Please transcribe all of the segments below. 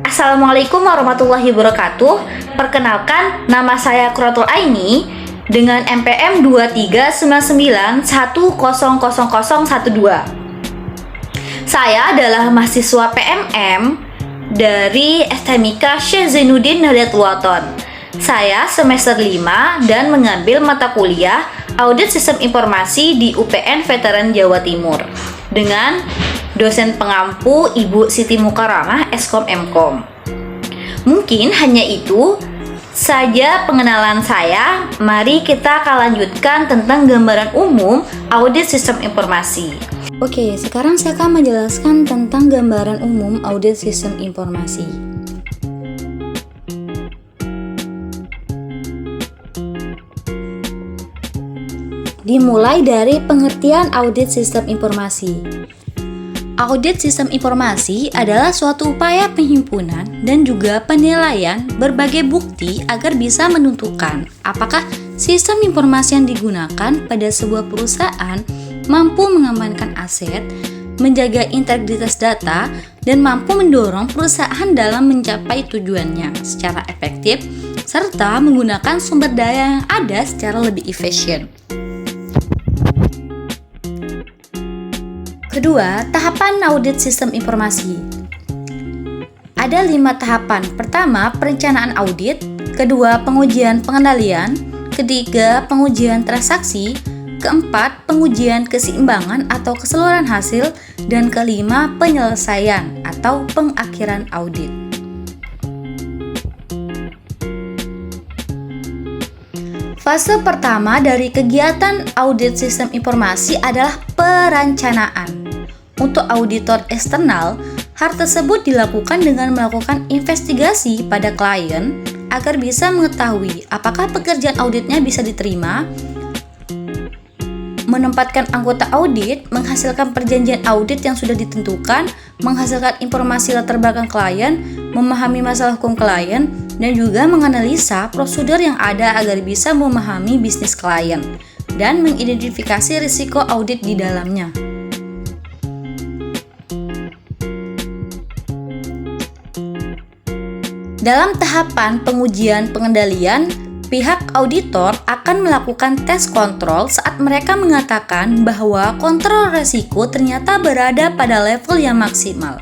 Assalamualaikum warahmatullahi wabarakatuh. Perkenalkan, nama saya Quratul Aini dengan NPM 23991000012. Saya adalah mahasiswa PMM dari STMIK Syekh Zainuddin Nahdlatul Ulama. Saya semester 5 dan mengambil mata kuliah Audit Sistem Informasi di UPN Veteran Jawa Timur dengan dosen pengampu Ibu Siti Mukaramah Eskom Mkom. Mungkin hanya itu saja pengenalan saya. Mari kita akan lanjutkan tentang gambaran umum audit sistem informasi. Oke, sekarang saya akan menjelaskan tentang gambaran umum audit sistem informasi. Dimulai dari pengertian audit sistem informasi. Audit sistem informasi adalah suatu upaya penghimpunan dan juga penilaian berbagai bukti agar bisa menentukan apakah sistem informasi yang digunakan pada sebuah perusahaan mampu mengamankan aset, menjaga integritas data, dan mampu mendorong perusahaan dalam mencapai tujuannya secara efektif, serta menggunakan sumber daya yang ada secara lebih efisien. Kedua, tahapan audit sistem informasi. Ada 5 tahapan. Pertama, perencanaan audit. Kedua, pengujian pengendalian. Ketiga, pengujian transaksi. Keempat, pengujian keseimbangan atau keseluruhan hasil. Dan kelima, penyelesaian atau pengakhiran audit. Fase pertama dari kegiatan audit sistem informasi adalah perencanaan. Untuk auditor eksternal, hal tersebut dilakukan dengan melakukan investigasi pada klien agar bisa mengetahui apakah pekerjaan auditnya bisa diterima, menempatkan anggota audit, menghasilkan perjanjian audit yang sudah ditentukan, menghasilkan informasi latar belakang klien, memahami masalah hukum klien, dan juga menganalisa prosedur yang ada agar bisa memahami bisnis klien dan mengidentifikasi risiko audit di dalamnya. Dalam tahapan pengujian pengendalian, pihak auditor akan melakukan tes kontrol saat mereka mengatakan bahwa kontrol risiko ternyata berada pada level yang maksimal.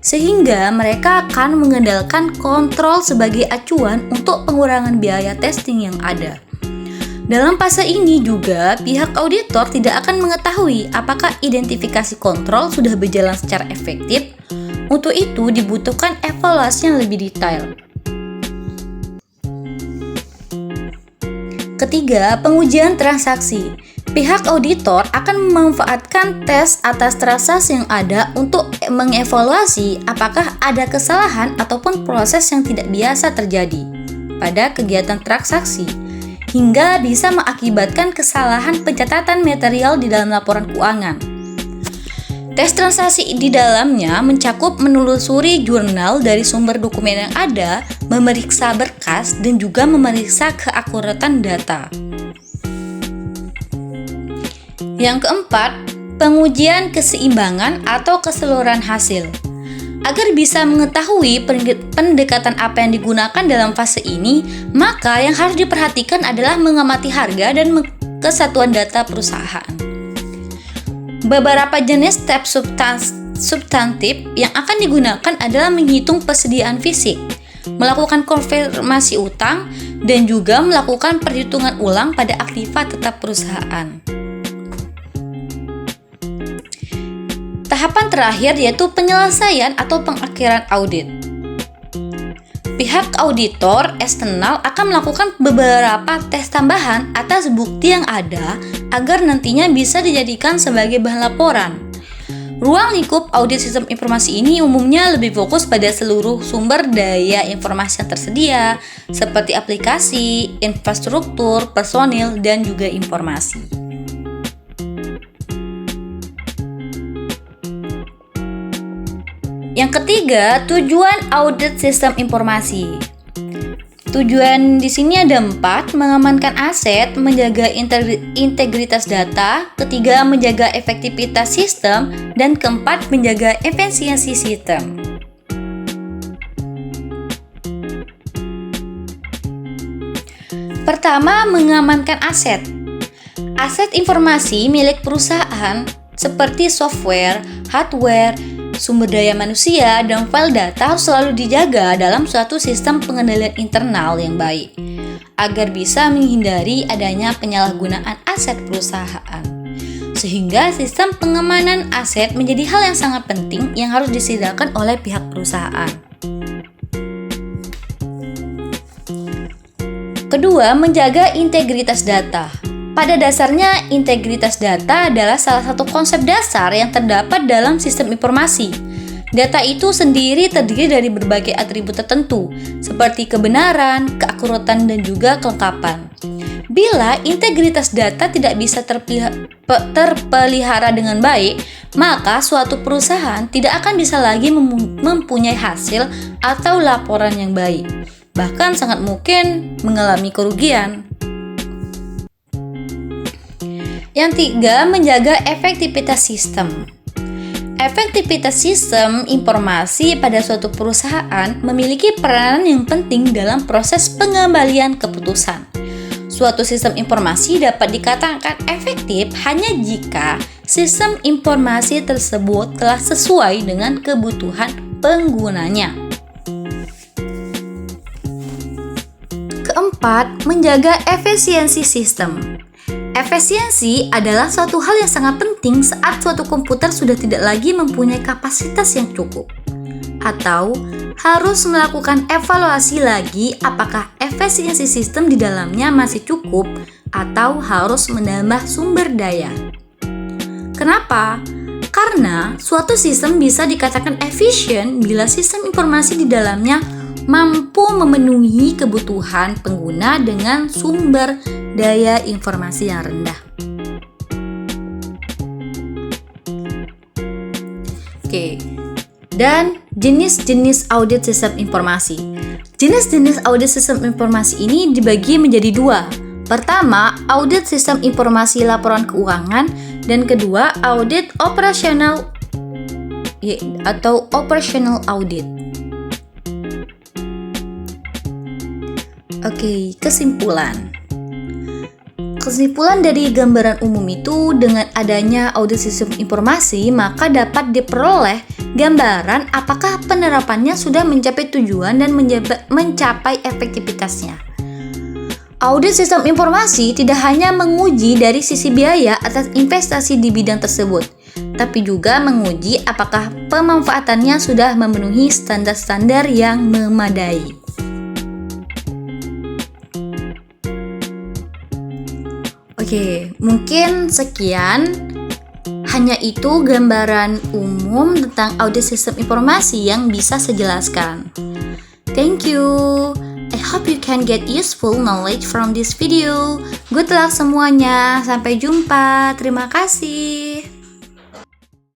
Sehingga mereka akan mengandalkan kontrol sebagai acuan untuk pengurangan biaya testing yang ada. Dalam fase ini juga, pihak auditor tidak akan mengetahui apakah identifikasi kontrol sudah berjalan secara efektif. Untuk itu dibutuhkan evaluasi yang lebih detail. Ketiga, pengujian transaksi. Pihak auditor akan memanfaatkan tes atas transaksi yang ada untuk mengevaluasi apakah ada kesalahan ataupun proses yang tidak biasa terjadi pada kegiatan transaksi, hingga bisa mengakibatkan kesalahan pencatatan material di dalam laporan keuangan. Tes transaksi di dalamnya mencakup menelusuri jurnal dari sumber dokumen yang ada, memeriksa berkas, dan juga memeriksa keakuratan data. Yang keempat, pengujian keseimbangan atau keseluruhan hasil. Agar bisa mengetahui pendekatan apa yang digunakan dalam fase ini, maka yang harus diperhatikan adalah mengamati harga dan kesatuan data perusahaan. Beberapa jenis tab substantif yang akan digunakan adalah menghitung persediaan fisik, melakukan konfirmasi utang, dan juga melakukan perhitungan ulang pada aktiva tetap perusahaan. Tahapan terakhir yaitu penyelesaian atau pengakhiran audit. Pihak auditor eksternal akan melakukan beberapa tes tambahan atas bukti yang ada agar nantinya bisa dijadikan sebagai bahan laporan. Ruang lingkup audit sistem informasi ini umumnya lebih fokus pada seluruh sumber daya informasi yang tersedia, seperti aplikasi, infrastruktur, personil, dan juga informasi. Yang ketiga, tujuan audit sistem informasi. Tujuan di sini ada 4, mengamankan aset, menjaga integritas data, ketiga menjaga efektivitas sistem, dan keempat menjaga efisiensi sistem. Pertama, mengamankan aset. Aset informasi milik perusahaan seperti software, hardware, sumber daya manusia, dan file data harus selalu dijaga dalam suatu sistem pengendalian internal yang baik, agar bisa menghindari adanya penyalahgunaan aset perusahaan. Sehingga sistem pengamanan aset menjadi hal yang sangat penting yang harus disediakan oleh pihak perusahaan. Kedua, menjaga integritas data. Pada dasarnya, integritas data adalah salah satu konsep dasar yang terdapat dalam sistem informasi. Data itu sendiri terdiri dari berbagai atribut tertentu, seperti kebenaran, keakuratan, dan juga kelengkapan. Bila integritas data tidak bisa terpelihara dengan baik, maka suatu perusahaan tidak akan bisa lagi mempunyai hasil atau laporan yang baik. Bahkan sangat mungkin mengalami kerugian. Yang tiga, menjaga efektivitas sistem. Efektivitas sistem informasi pada suatu perusahaan memiliki peranan yang penting dalam proses pengembalian keputusan. Suatu sistem informasi dapat dikatakan efektif hanya jika sistem informasi tersebut telah sesuai dengan kebutuhan penggunanya. Keempat, menjaga efisiensi sistem. Efisiensi adalah suatu hal yang sangat penting saat suatu komputer sudah tidak lagi mempunyai kapasitas yang cukup, atau harus melakukan evaluasi lagi apakah efisiensi sistem di dalamnya masih cukup atau harus menambah sumber daya. Kenapa? Karena suatu sistem bisa dikatakan efisien bila sistem informasi di dalamnya mampu memenuhi kebutuhan pengguna dengan sumber daya informasi yang rendah. Oke. Dan jenis-jenis audit sistem informasi. Jenis-jenis audit sistem informasi ini dibagi menjadi dua. Pertama, audit sistem informasi laporan keuangan, dan kedua, audit operasional atau operational audit. Oke, kesimpulan. Kesimpulan dari gambaran umum itu, dengan adanya audit sistem informasi, maka dapat diperoleh gambaran apakah penerapannya sudah mencapai tujuan dan mencapai efektivitasnya. Audit sistem informasi tidak hanya menguji dari sisi biaya atas investasi di bidang tersebut, tapi juga menguji apakah pemanfaatannya sudah memenuhi standar-standar yang memadai. Oke, mungkin sekian. Hanya itu gambaran umum tentang audit sistem informasi yang bisa saya jelaskan. Thank you. I hope you can get useful knowledge from this video. Good luck semuanya. Sampai jumpa. Terima kasih.